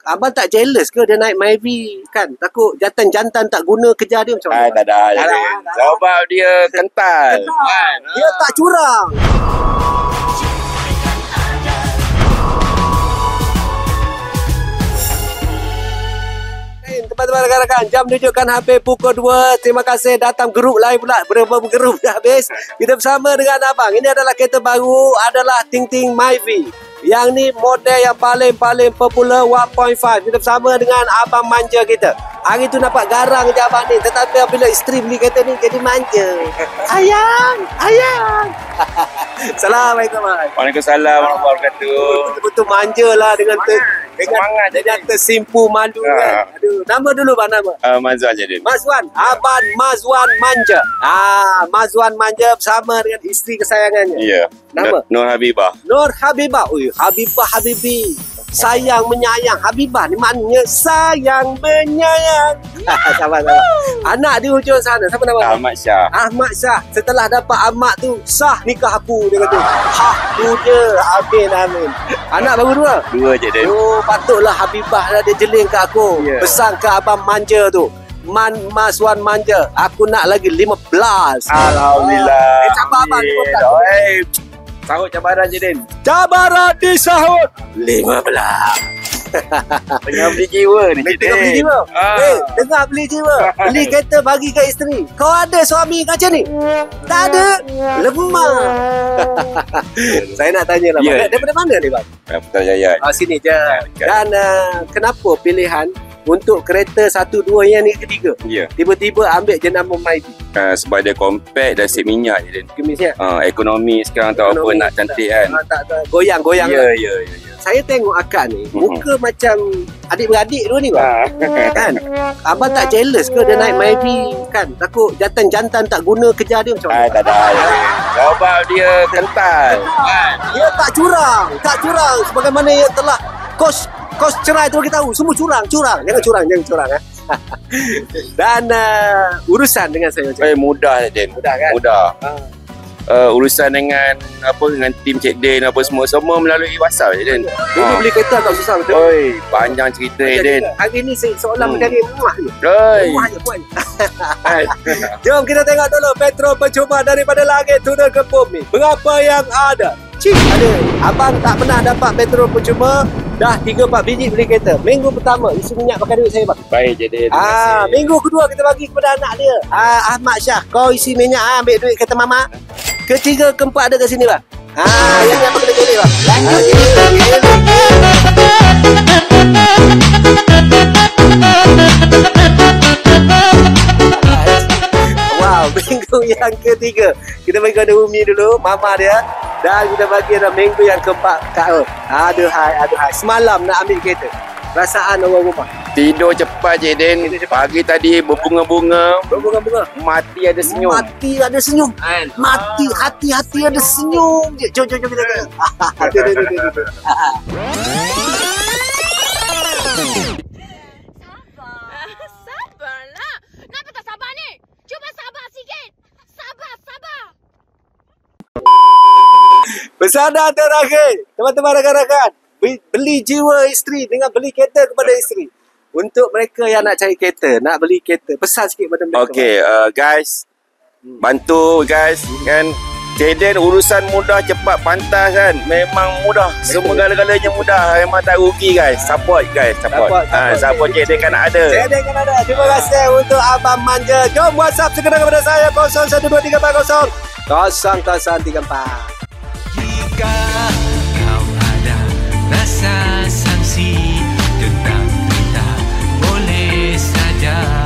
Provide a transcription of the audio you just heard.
Abang tak jealous ke dia naik Myvi kan? Takut jantan-jantan tak guna kejar dia macam mana? Tak ada. Sebab dia kental. Dia tak curang. Teman-teman rakan-rakan, jam menunjukkan hampir pukul 2. Terima kasih datang grup lain pula. Berapa grup dah habis. Kita bersama dengan abang. Ini adalah kereta baru, adalah Ting Ting Myvi. Yang ni model yang paling popular 1.5. Kita bersama dengan abang manja kita. Hari tu nampak garang je abang ni. Tetapi bila isteri beli kereta ni jadi manja. Ayang. Assalamualaikum. Waalaikumsalam warahmatullahi wabarakatuh. Betul-betul manja lah dengan semangat dengan tersimpu malu kan. Aduh, nama dulu bang nama. Mazwan Jadin. Mazwan, abang Mazwan Manja. Mazwan Manja bersama dengan isteri kesayangannya. Ya. Nama? Nur Habibah. Nur Habibah. Ui, Habibah Habibi. Sayang menyayang. Habibah ni maknanya sayang menyayang. Sabar. Anak di hujung sana. Siapa nama? Ahmad Shah. Ahmad Shah. Setelah dapat Ahmad tu, sah nikah aku. Dia kata, tu je. Amin. Anak baru 2? 2 je dia. Oh, patutlah Habibah lah dia jeling kat aku. Yeah. Pesan ke abang manja tu. Mazwan Manja. Aku nak lagi 15. Alhamdulillah. Cabar abang 15. Sahut cabaran je Din. Cabaran disahut 15. Tengah beli jiwa ni. Tengah beli jiwa. Tengah beli jiwa. Beli kereta bagi kat isteri. Kau ada suami macam ni? Tak ada. Lemah. Saya nak tanya lah. Yeah. Daripada mana ni bang? Putrajaya. Sini je. Dan kenapa pilihan untuk kereta 1, 2 yang ni ketiga? Ya. Tiba-tiba ambil jenama Myvi. Sebab dia compact dan sip minyak je Din. Kemisnya. Ekonomi sekarang tahu apa nak cantik kan. Tak goyang-goyang. Ya. Saya tengok akak ni muka macam adik-beradik dua ni bang. Kan? Abang tak jealous ke dia naik Myvi kan? Takut jantan-jantan tak guna kejar dia macam mana? Tak ada. Sebab dia kental. Dia tak curang. Sebagaimana yang telah kos cerai tu kita tahu. Semua curang. Jangan curang. Dan urusan dengan saya macam Mudah Din. mudah kan? Mudah. Urusan dengan tim Cik Din semua melalui WhatsApp je Din. Dulu beli kereta tak susah betul. Panjang cerita Din. Hari ni seolah mencari muah je. Muah je puan. Jom kita tengok dulu petrol percuma daripada langit turun ke bumi. Berapa yang ada? Ada. Abang tak pernah dapat petrol percuma. Dah 3-4 biji beli kereta. Minggu pertama isi minyak pakai duit saya bang. Baik je Din. Minggu kedua kita bagi kepada anak dia. Ahmad Shah, kau isi minyak ambil duit kereta mama. Ketiga, keempat ada kat sini bang. Yang apa kena gelih bang. Wow, minggu yang ketiga kita bagi kepada Umi dulu, mama dia. Dan kita bagi dah minggu yang keempat Kak. Aduh hai. Semalam nak ambil kereta. Perasaan orang rumah. Tidur cepat je Din. Pagi tadi berbunga-bunga. Mati ada senyum. Mati ada senyum. Hati ada senyum. Jom kita tengok. Sabarlah. Kenapa tak sabar ni? Cuba sabar sikit. Sabar. Pesanan terakhir. Teman-teman rakan-rakan. Beli jiwa isteri dengan beli kereta kepada isteri. Untuk mereka yang nak cari kereta, nak beli kereta, pesan sikit pada mereka. Okay, guys. Bantu guys kan. Cik Din urusan mudah, cepat, pantas kan. Memang mudah. Semua galanya mudah. Memang tak rugi guys. Support guys. Support Cik Din kan ada. Cik Din kan ada. Terima kasih untuk Abang Manja. Jom WhatsApp segera kepada saya 012340 0034. Jika kau ada rasa sangsi tentang kita, boleh saja